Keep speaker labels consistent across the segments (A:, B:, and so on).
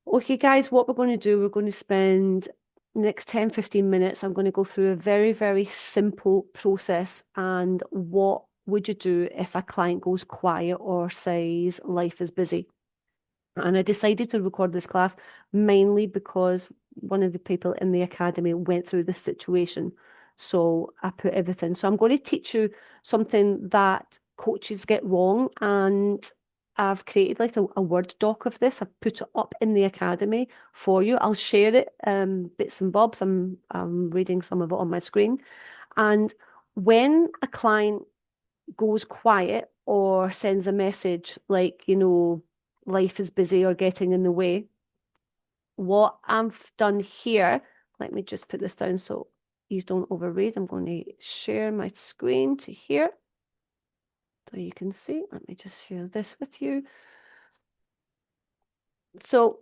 A: Okay, guys, what we're going to do, we're going to spend the next 10, 15 minutes. I'm going to go through a very, very simple process. And what would you do if a client goes quiet or says life is busy? And I decided to record this class mainly because one of the people in the academy went through this situation. So I put everything. So I'm going to teach you something that coaches get wrong. And I've created like a Word doc of this. I've put it up in the academy for you. I'll share it, bits and bobs. I'm reading some of it on my screen. And when a client goes quiet or sends a message like, life is busy or getting in the way, what I've done here, let me just put this down so you don't overread. I'm going to share my screen to here so you can see. Let me just share this with you. So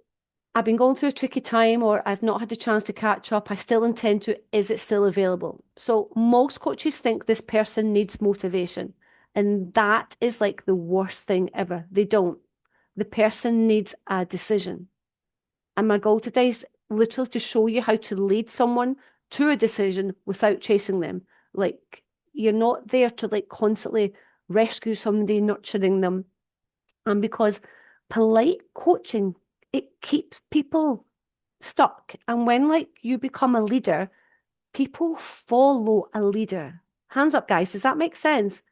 A: I've been going through a tricky time or I've not had a chance to catch up. I still intend to. Is it still available? So most coaches think this person needs motivation. And that is like the worst thing ever. They don't. The person needs a decision. And my goal today is literally to show you how to lead someone to a decision without chasing them. Like you're not there to like constantly rescue somebody, nurturing them. And because polite coaching, it keeps people stuck. And when like you become a leader, people follow a leader. Hands up, guys. Does that make sense?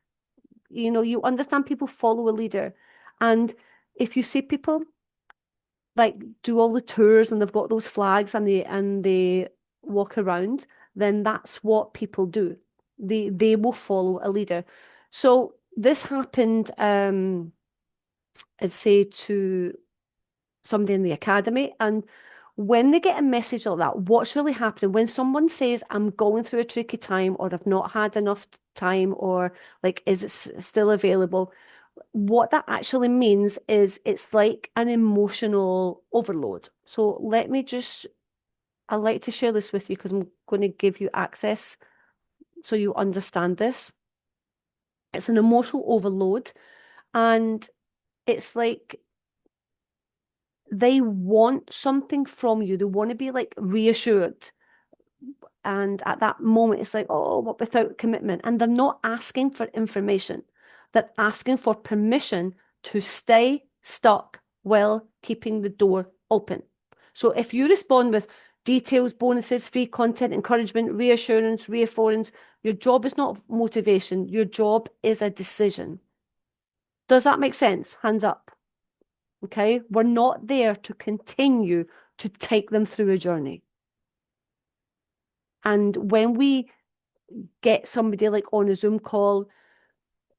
A: You understand people follow a leader. And if you see people like do all the tours and they've got those flags and they walk around, then that's what people do. They will follow a leader. So this happened, as say to somebody in the academy, and when they get a message like that, what's really happening when someone says, I'm going through a tricky time, or I've not had enough time, or like, is it still available? What that actually means is it's like an emotional overload. So I like to share this with you because I'm going to give you access so you understand this. It's an emotional overload, and it's like they want something from you. They want to be like reassured. And at that moment, it's like, oh, but without commitment. And they're not asking for information. They're asking for permission to stay stuck while keeping the door open. So if you respond with details, bonuses, free content, encouragement, reassurance, reassurance, your job is not motivation. Your job is a decision. Does that make sense? Hands up. Okay. We're not there to continue to take them through a journey. And when we get somebody like on a Zoom call,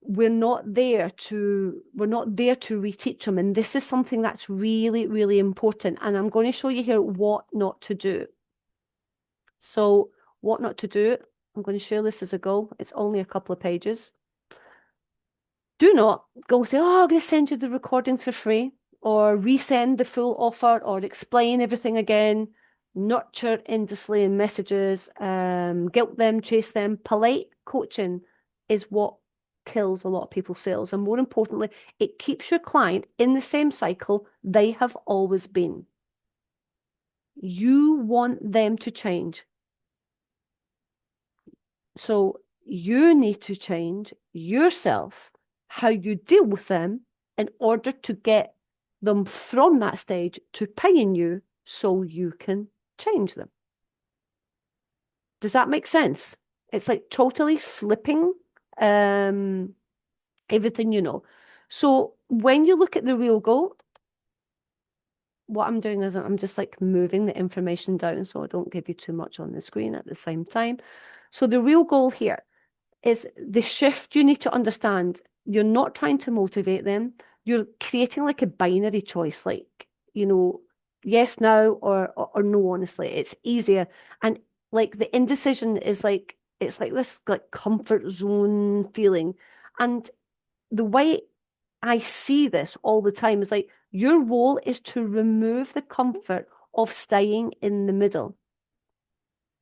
A: we're not there to reteach them. And this is something that's really, really important. And I'm going to show you here what not to do. So what not to do, I'm going to share this as a go. It's only a couple of pages. Do not go say, oh, I'm going to send you the recordings for free, or resend the full offer, or explain everything again. Nurture endlessly in messages, guilt them, chase them. Polite coaching is what kills a lot of people's sales. And more importantly, it keeps your client in the same cycle they have always been. You want them to change. So you need to change yourself, how you deal with them in order to get them from that stage to paying you so you can change them. Does that make sense? It's like totally flipping everything you know. So when you look at the real goal, what I'm doing is I'm just like moving the information down so I don't give you too much on the screen at the same time. So the real goal here is the shift you need to understand. You're not trying to motivate them. You're creating like a binary choice, like, yes, now or no, honestly. It's easier. And like the indecision is like, it's like this like comfort zone feeling. And the way I see this all the time is like your role is to remove the comfort of staying in the middle.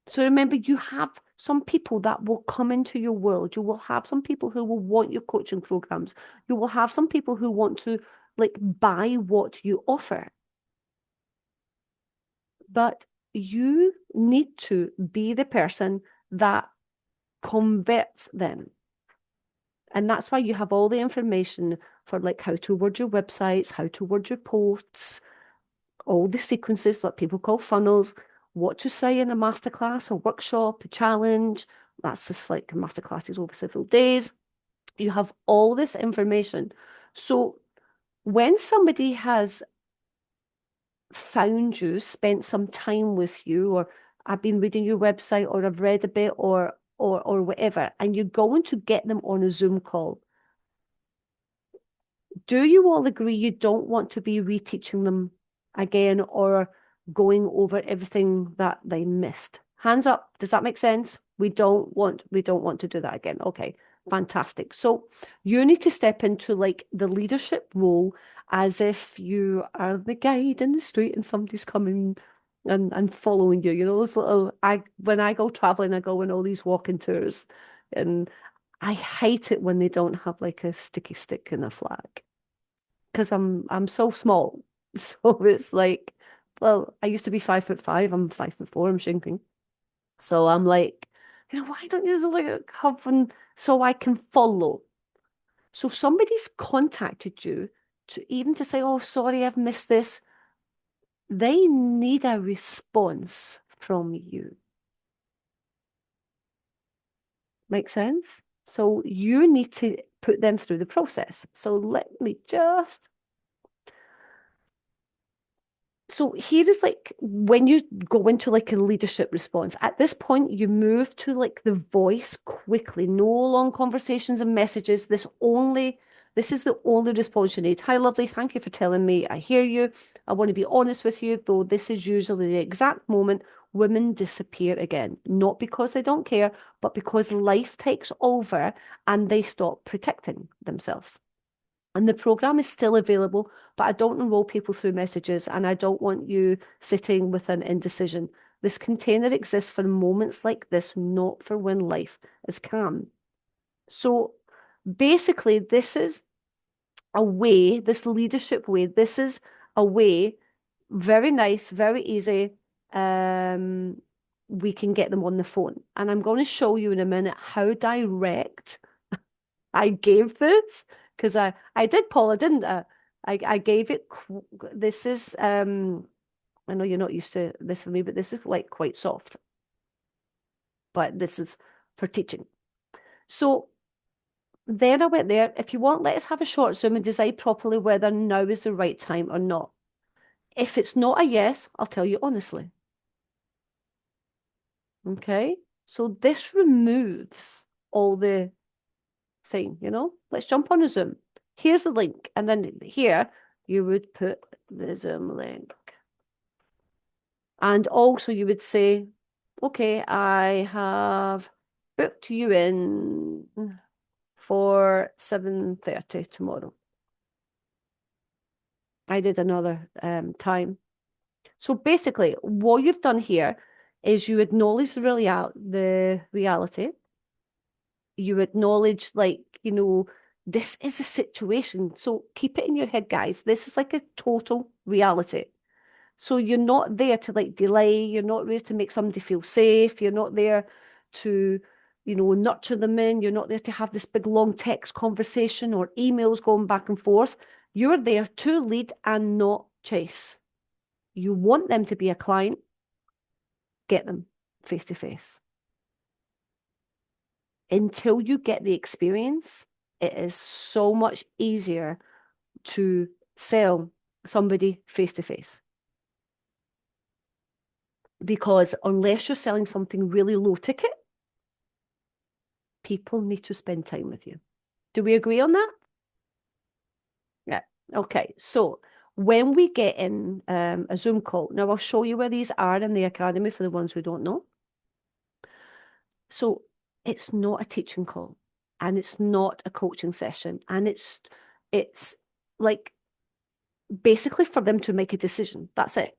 A: So remember, you have some people that will come into your world. You will have some people who will want your coaching programs. You will have some people who want to like buy what you offer. But you need to be the person that converts them. And that's why you have all the information for like how to word your websites, how to word your posts, all the sequences that people call funnels, what to say in a masterclass, a workshop, a challenge. That's just like masterclasses over several days. You have all this information. So when somebody has found you, spent some time with you, or I've been reading your website, or I've read a bit, or whatever, and you're going to get them on a Zoom call, do you all agree you don't want to be reteaching them again or going over everything that they missed? Hands up. Does that make sense? We don't want to do that again. Okay, fantastic. So you need to step into like the leadership role as if you are the guide in the street and somebody's coming and following you. You know, those little when I go traveling, I go on all these walking tours, and I hate it when they don't have like a sticky stick and a flag because I'm so small. So it's like, well, I used to be 5'5". I'm 5'4". I'm shrinking. So I'm like, why don't you just like have one so I can follow? So somebody's contacted you to say, oh, sorry, I've missed this. They need a response from you. Make sense? So you need to put them through the process. So let me just So here is like when you go into like a leadership response, at this point you move to like the voice quickly, no long conversations and messages. This is the only response you need. Hi, lovely. Thank you for telling me. I hear you. I want to be honest with you, though this is usually the exact moment women disappear again. Not because they don't care, but because life takes over and they stop protecting themselves. And the program is still available, but I don't enroll people through messages and I don't want you sitting with an indecision. This container exists for moments like this, not for when life is calm. So basically, this is a way, this leadership way, this is a way, very nice, very easy. Um, we can get them on the phone. And I'm going to show you in a minute how direct I gave this because I did, Paula, didn't I? I gave it. This is I know you're not used to this for me, but this is like quite soft. But this is for teaching. So then I went there. If you want, let us have a short Zoom and decide properly whether now is the right time or not. If it's not a yes, I'll tell you honestly. Okay. So this removes all the saying, let's jump on a Zoom. Here's the link. And then here you would put the Zoom link. And also you would say, okay, I have booked you in for 7:30 tomorrow. I did another time. So basically, what you've done here is you acknowledge the reality. You acknowledge, like, this is a situation. So keep it in your head, guys. This is like a total reality. So you're not there to like delay. You're not there to make somebody feel safe. You're not there to, nurture them in. You're not there to have this big long text conversation or emails going back and forth. You're there to lead and not chase. You want them to be a client, get them face to face. Until you get the experience, it is so much easier to sell somebody face to face. Because unless you're selling something really low ticket, people need to spend time with you. Do we agree on that? Yeah. Okay. So when we get in a Zoom call, now I'll show you where these are in the academy for the ones who don't know. So it's not a teaching call and it's not a coaching session. And it's like basically for them to make a decision. That's it.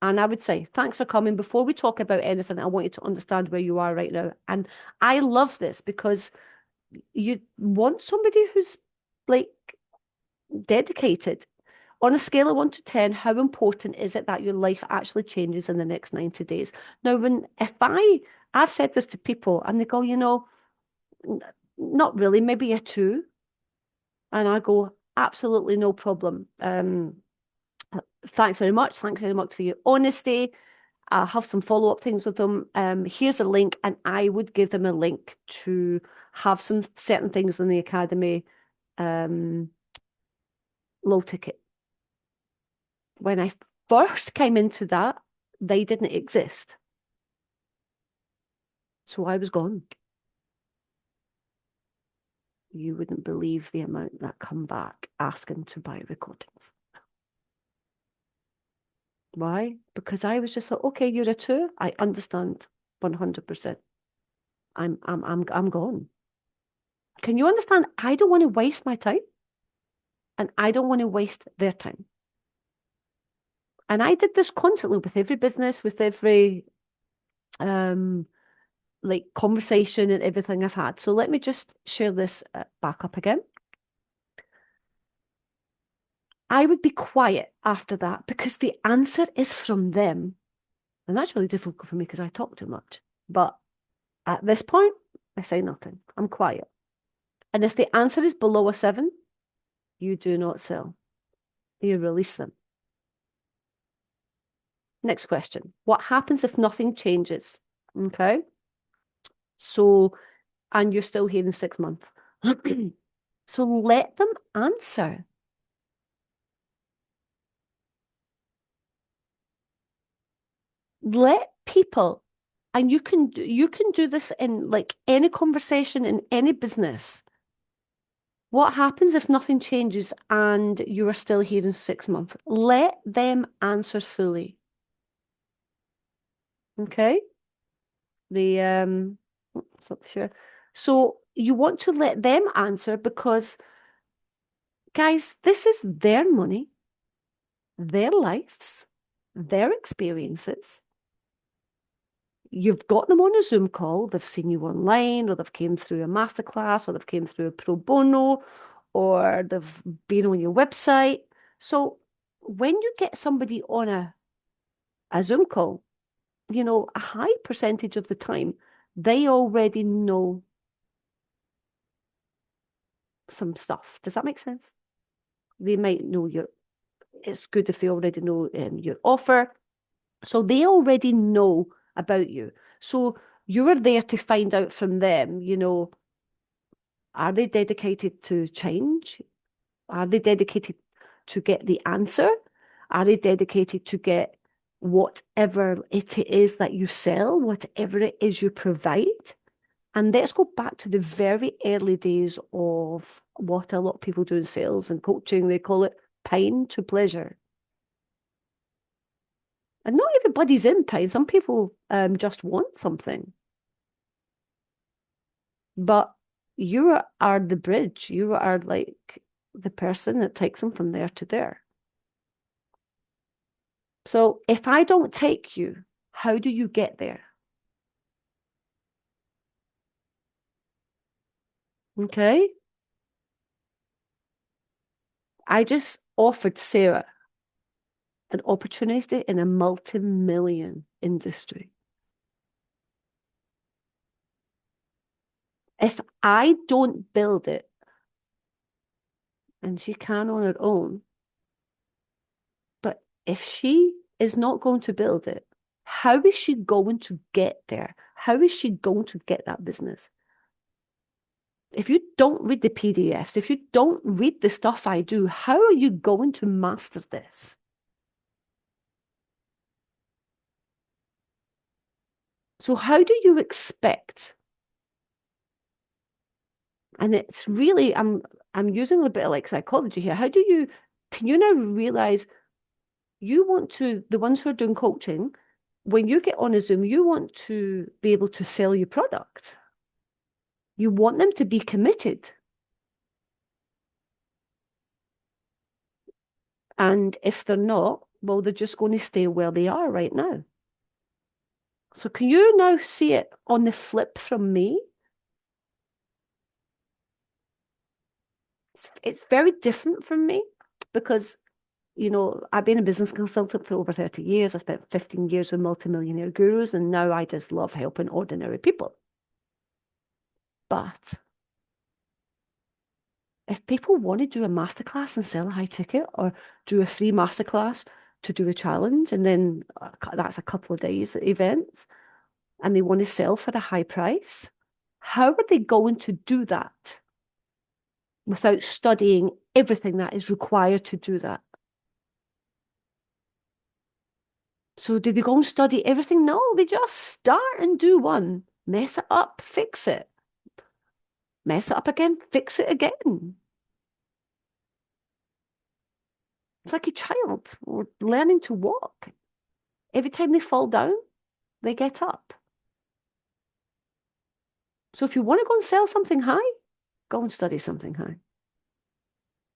A: And I would say, thanks for coming. Before we talk about anything, I want you to understand where you are right now. And I love this because you want somebody who's like dedicated. On a scale of 1 to 10, how important is it that your life actually changes in the next 90 days? Now, I've said this to people and they go, not really, maybe a 2. And I go, absolutely no problem. Thanks very much. Thanks very much for your honesty. I'll have some follow-up things with them. Here's a link, and I would give them a link to have some certain things in the academy, low ticket. When I first came into that, they didn't exist. So I was gone. You wouldn't believe the amount that come back asking to buy recordings. Why? Because I was just like, okay, you're a 2. I understand 100%. I'm gone. Can you understand? I don't want to waste my time, and I don't want to waste their time. And I did this constantly with every business, with every like conversation and everything I've had. So let me just share this back up again. I would be quiet after that because the answer is from them. And that's really difficult for me because I talk too much. But at this point, I say nothing. I'm quiet. And if the answer is below a 7, you do not sell. You release them. Next question. What happens if nothing changes? Okay. So, and you're still here in 6 months. So let them answer. Let people, and you can do this in like any conversation in any business. What happens if nothing changes and you are still here in 6 months? Let them answer fully. Okay? It's not sure. So you want to let them answer because, guys, this is their money, their lives, their experiences. You've got them on a Zoom call, they've seen you online, or they've came through a masterclass, or they've came through a pro bono, or they've been on your website. So when you get somebody on a Zoom call, a high percentage of the time, they already know some stuff. Does that make sense? They might know it's good if they already know your offer. So they already know about you. So you are there to find out from them, are they dedicated to change? Are they dedicated to get the answer? Are they dedicated to get whatever it is that you sell, whatever it is you provide? And let's go back to the very early days of what a lot of people do in sales and coaching. They call it pain to pleasure. And not everybody's in pain. Some people just want something. But you are the bridge. You are like the person that takes them from there to there. So if I don't take you, how do you get there? Okay. I just offered Sarah an opportunity in a multi-million industry. If I don't build it, and she can on her own, but if she is not going to build it, how is she going to get there? How is she going to get that business? If you don't read the PDFs, if you don't read the stuff I do, how are you going to master this? So how do you expect? And it's really, I'm using a bit of like psychology here. Can you now realize the ones who are doing coaching, when you get on a Zoom, you want to be able to sell your product. You want them to be committed. And if they're not, well, they're just going to stay where they are right now. So can you now see it on the flip from me? It's very different from me because I've been a business consultant for over 30 years. I spent 15 years with multimillionaire gurus, and now I just love helping ordinary people. But if people want to do a masterclass and sell a high ticket, or do a free masterclass to do a challenge, and then that's a couple of days events, and they want to sell for a high price, how are they going to do that without studying everything that is required to do that? So do they go and study everything? No, they just start and do one, mess it up, fix it, mess it up again, fix it again. It's like a child or learning to walk. Every time they fall down, they get up. So if you want to go and sell something high, go and study something high.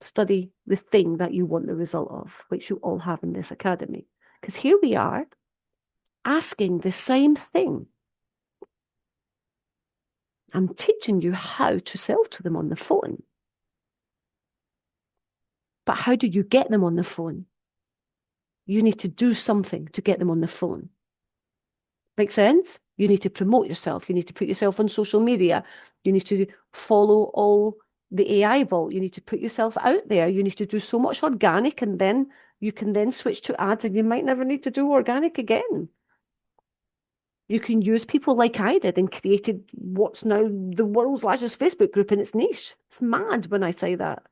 A: Study the thing that you want the result of, which you all have in this academy. Because here we are asking the same thing. I'm teaching you how to sell to them on the phone. But how do you get them on the phone? You need to do something to get them on the phone. Make sense? You need to promote yourself. You need to put yourself on social media. You need to follow all the AI vault. You need to put yourself out there. You need to do so much organic, and then you can then switch to ads, and you might never need to do organic again. You can use people like I did and created what's now the world's largest Facebook group in its niche. It's mad when I say that.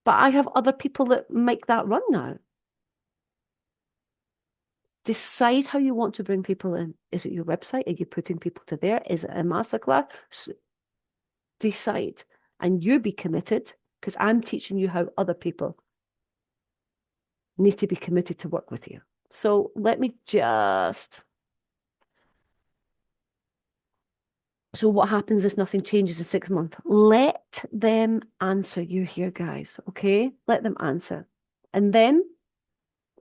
A: But I have other people that make that run now. Decide how you want to bring people in. Is it your website? Are you putting people to there? Is it a masterclass? Decide. And you be committed, because I'm teaching you how other people need to be committed to work with you. So let me just... So what happens if nothing changes in 6 months? Let them answer you here, guys, okay? Let them answer. And then,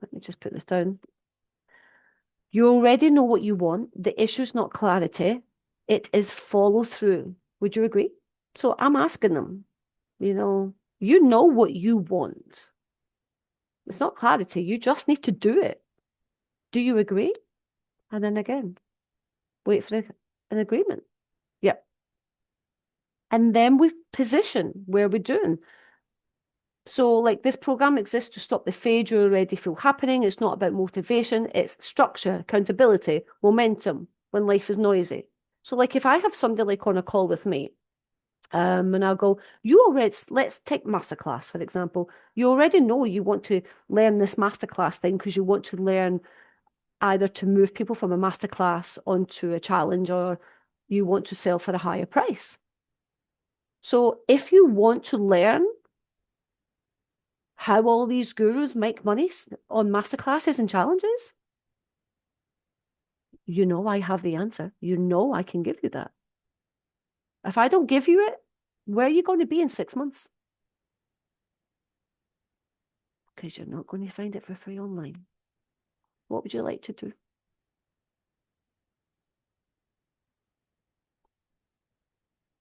A: let me just put this down. You already know what you want. The issue's not clarity. It is follow through. Would you agree? So I'm asking them, you know what you want. It's not clarity. You just need to do it. Do you agree? And then again, wait for an agreement. Yep. And then we position where we're doing. So like this program exists to stop the fade you already feel happening. It's not about motivation. It's structure, accountability, momentum when life is noisy. So like if I have somebody like on a call with me, and I'll go, let's take masterclass, for example. You already know you want to learn this masterclass thing because you want to learn either to move people from a masterclass onto a challenge, or you want to sell for a higher price. So if you want to learn how all these gurus make money on masterclasses and challenges, you know I have the answer. You know I can give you that. If I don't give you it, where are you going to be in 6 months? Because you're not going to find it for free online. What would you like to do?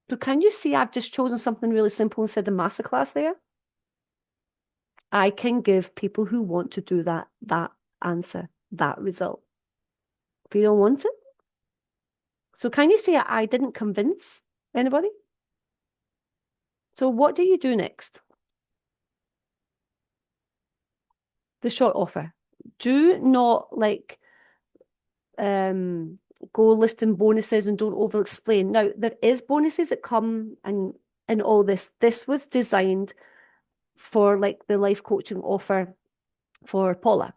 A: So can you see I've just chosen something really simple and said a masterclass there? I can give people who want to do that answer, that result. If you don't want it. So can you see I didn't convince anybody? So what do you do next? The short offer. Do not go listing bonuses and don't over explain. Now, there is bonuses that come and all this. This was designed for like the life coaching offer for Paula.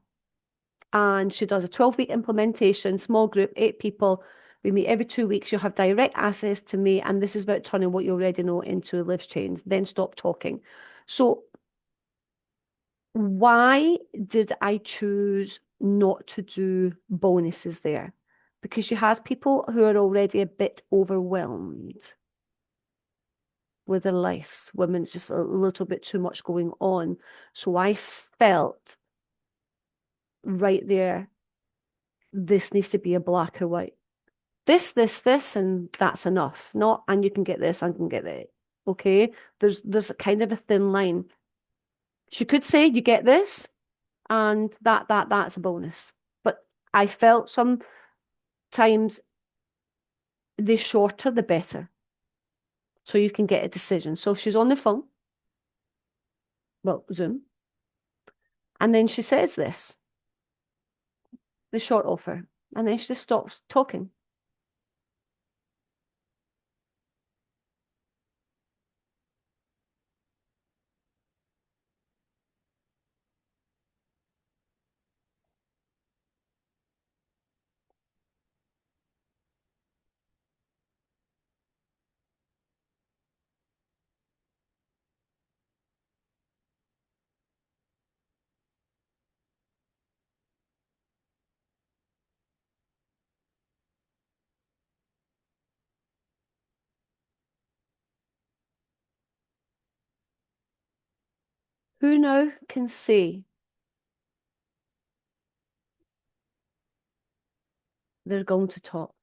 A: And she does a 12-week implementation, small group, 8 people. We meet every 2 weeks. You'll have direct access to me. And this is about turning what you already know into a life change. Then stop talking. So why did I choose not to do bonuses there? Because she has people who are already a bit overwhelmed with their lives. Women's just a little bit too much going on. So I felt right there, this needs to be a black or white. This, and that's enough. Not, and you can get this, and can get that. Okay? There's a kind of a thin line. She could say, you get this, and that's a bonus. But I felt sometimes the shorter, the better. So you can get a decision. So she's on the phone, well, Zoom, and then she says this, the short offer, and then she just stops talking. Who now can say they're going to talk?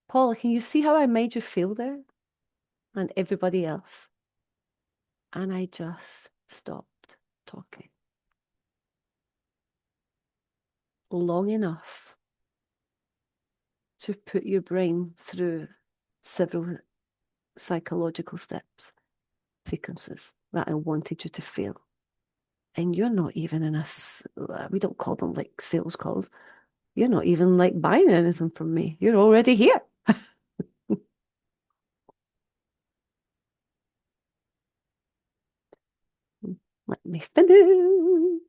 A: Paula, can you see how I made you feel there? And everybody else. And I just stopped talking long enough to put your brain through several psychological steps, sequences that I wanted you to feel. And you're not even in we don't call them like sales calls. You're not even like buying anything from me. You're already here. Let me finish.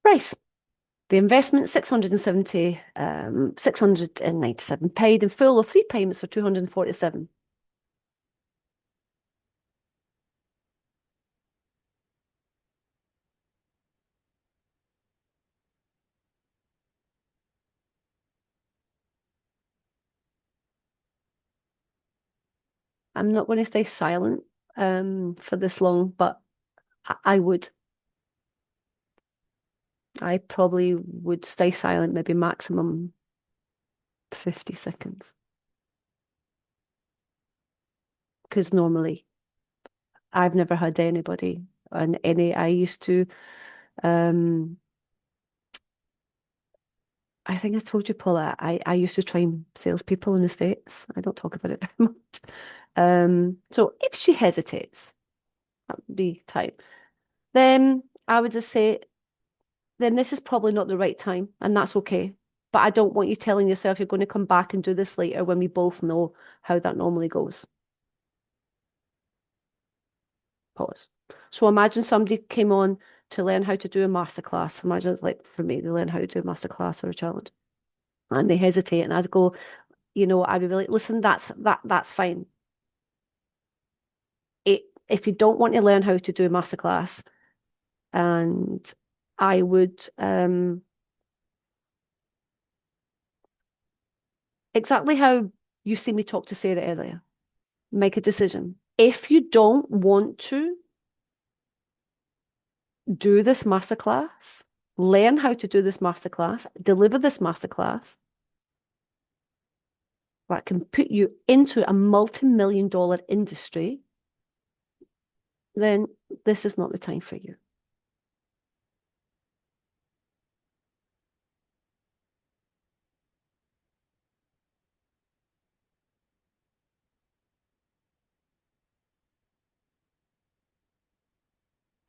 A: Price. The investment, 697 paid in full or three payments for 247. I'm not going to stay silent for this long, but I would. I probably would stay silent, maybe maximum 50 seconds. Because normally I've never had anybody and any I used to um I think I told you, Paula, I used to train salespeople in the States. I don't talk about it very much. So if she hesitates, that would be time. Then I would just say, then this is probably not the right time, and that's okay. But I don't want you telling yourself you're going to come back and do this later when we both know how that normally goes. Pause. So imagine somebody came on to learn how to do a masterclass. Imagine it's like for me, they learn how to do a masterclass or a challenge. And they hesitate, and I'd go, I'd be like, listen, that's fine. If you don't want to learn how to do a masterclass, and I would exactly how you see me talk to Sarah earlier, make a decision. If you don't want to do this masterclass, learn how to do this masterclass, deliver this masterclass that can put you into a multi-million dollar industry, then this is not the time for you.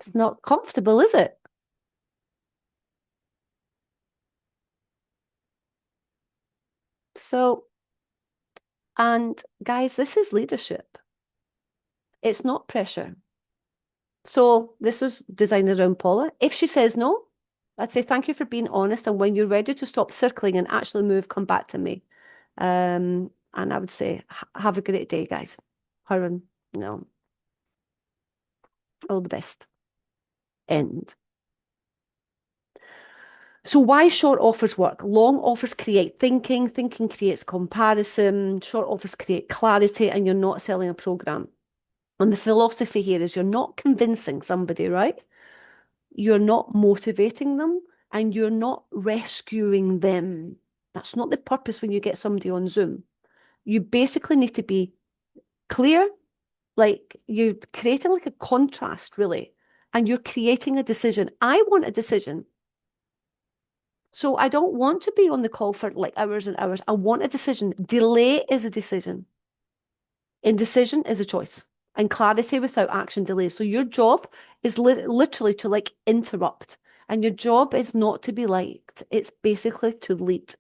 A: It's not comfortable, is it? So, and guys, this is leadership. It's not pressure. So this was designed around Paula. If she says no, I'd say thank you for being honest. And when you're ready to stop circling and actually move, come back to me. And I would say, have a great day, guys. Harun, no, all the best. End. So why short offers work? Long offers create thinking, thinking creates comparison, short offers create clarity, and you're not selling a program. And the philosophy here is you're not convincing somebody, right? You're not motivating them and you're not rescuing them. That's not the purpose when you get somebody on Zoom. You basically need to be clear, like you're creating like a contrast, really, and you're creating a decision. I want a decision. So I don't want to be on the call for like hours and hours. I want a decision. Delay is a decision. Indecision is a choice. And clarity without action delays. So your job is literally to like interrupt. And your job is not to be liked. It's basically to lead.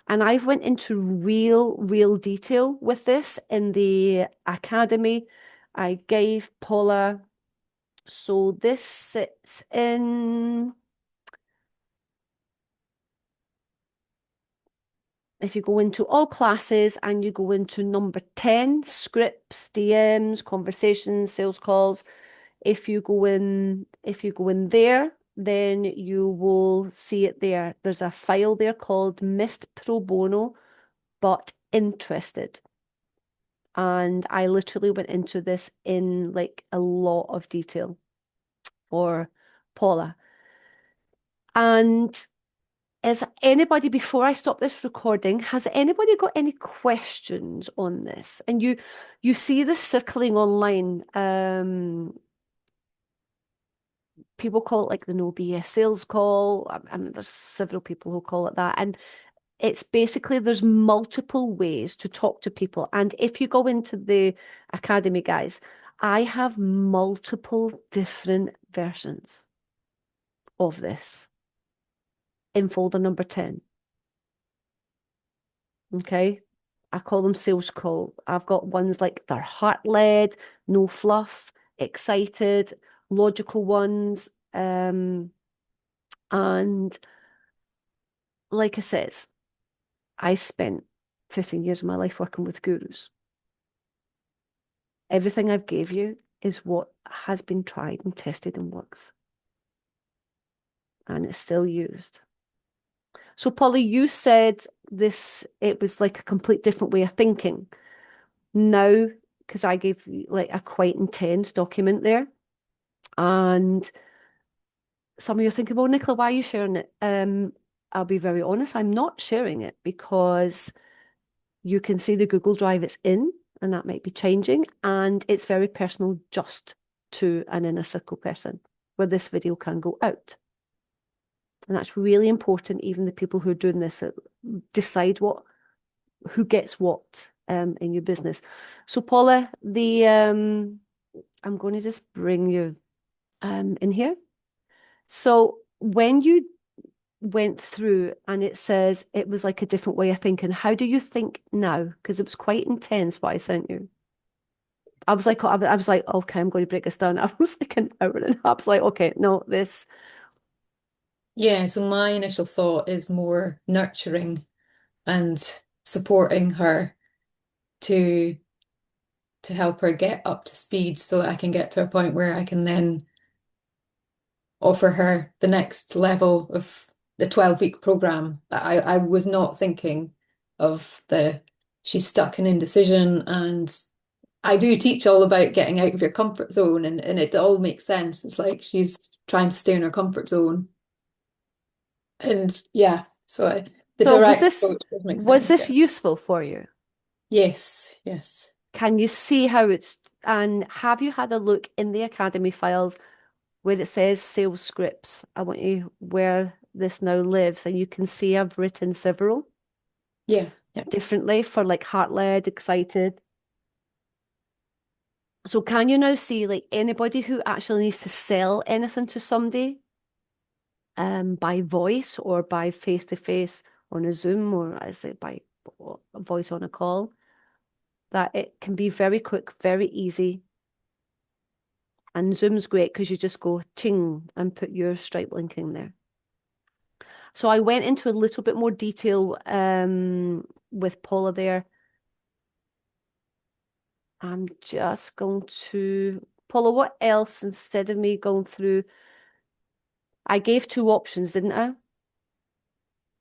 A: And I've went into real detail with this in the academy. I gave Paula, so this sits in, if you go into all classes and you go into number 10, scripts, DMs, conversations, sales calls, if you go in there, then you will see it there. There's a file there called Missed Pro Bono, but interested. And I literally went into this in like a lot of detail for Paula. And is anybody, before I stop this recording, has anybody got any questions on this? And you see this circling online. People call it like the no BS sales call. I mean, there's several people who call it that. And it's basically there's multiple ways to talk to people. And if you go into the academy, guys, I have multiple different versions of this in folder number 10. Okay. I call them sales call. I've got ones like they're heart-led, no fluff, excited, logical ones. And like I says, I spent 15 years of my life working with gurus. Everything I've gave you is what has been tried and tested and works. And it's still used. So Polly, you said this, it was like a complete different way of thinking. Now, because I gave you like a quite intense document there. And some of you are thinking, well, Nicola, why are you sharing it? I'll be very honest, I'm not sharing it because you can see the Google Drive it's in, and that might be changing. And it's very personal just to an inner circle person where this video can go out. And that's really important. Even the people who are doing this decide who gets what in your business. So Paula, I'm going to just bring you in here. So when you went through and it says it was like a different way of thinking, how do you think now? Because it was quite intense what I sent you. I was like, okay, I'm going to break this down. I was like an hour and a half. I was like, okay, no, this.
B: Yeah, so my initial thought is more nurturing and supporting her to help her get up to speed so that I can get to a point where I can then offer her the next level of the 12-week program. I was not thinking of she's stuck in indecision, and I do teach all about getting out of your comfort zone, and it all makes sense. It's like she's trying to stay in her comfort zone. And yeah, the
A: So
B: direct approach does make
A: was
B: sense.
A: this
B: Yeah.
A: useful for you?
B: Yes, yes.
A: Can you see how and have you had a look in the Academy files where it says sales scripts? I want you where this now lives, and you can see I've written several
B: Yeah, yeah.
A: differently for like heart-led, excited. So can you now see like anybody who actually needs to sell anything to somebody by voice or by face-to-face on a Zoom, or I say by voice on a call, that it can be very quick, very easy. And Zoom's great because you just go ching and put your Stripe link in there. So I went into a little bit more detail with Paula there. I'm just going to, Paula, what else instead of me going through? I gave two options, didn't I?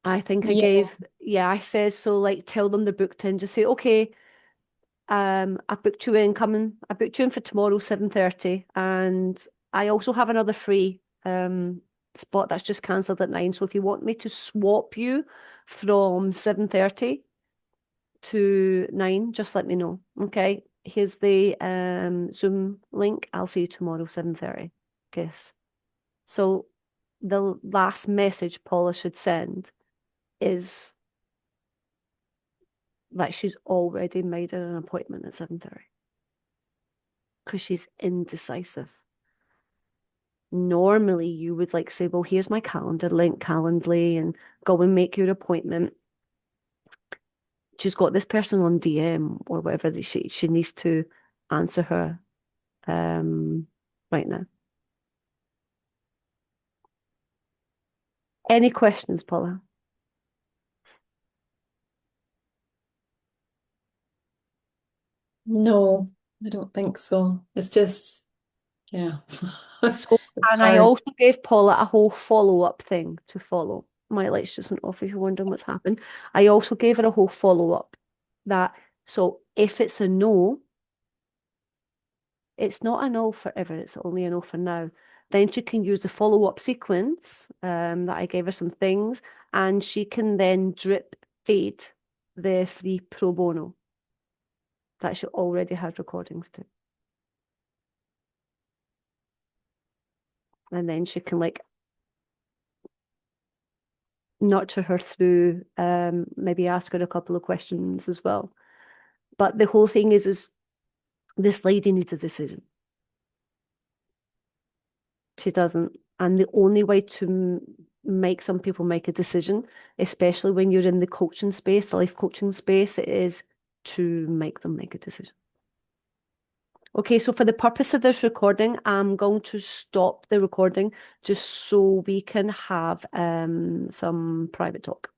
A: I think I
B: Yeah,
A: gave, yeah, I said, so like tell them they're booked in, just say, okay, I've booked you in coming, I booked you in for tomorrow, 7:30. And I also have another free spot that's just cancelled at 9. So if you want me to swap you from 7:30 to 9, just let me know. Okay. Here's the Zoom link. I'll see you tomorrow, 7:30. Guess. So the last message Paula should send is that she's already made an appointment at 7:30 because she's indecisive. Normally you would like say, well, here's my calendar link, Calendly, and go and make your appointment. She's got this person on DM or whatever that she needs to answer her right now. Any questions, Paula?
B: No, I don't think so. It's just, yeah,
A: So,
B: it's
A: and I
B: hard.
A: also gave Paula a whole follow-up thing to follow. My lights just went off if you're wondering what's happened. I also gave her a whole follow-up that, so if it's a no, it's not a no forever, it's only a no for now. Then she can use the follow-up sequence that I gave her some things, and she can then drip feed the free pro bono that she already has recordings to. And then she can like nurture her through, maybe ask her a couple of questions as well. But the whole thing is this lady needs a decision. She doesn't. And the only way to make some people make a decision, especially when you're in the coaching space, the life coaching space, is to make them make a decision. Okay, so for the purpose of this recording, I'm going to stop the recording just so we can have some private talk.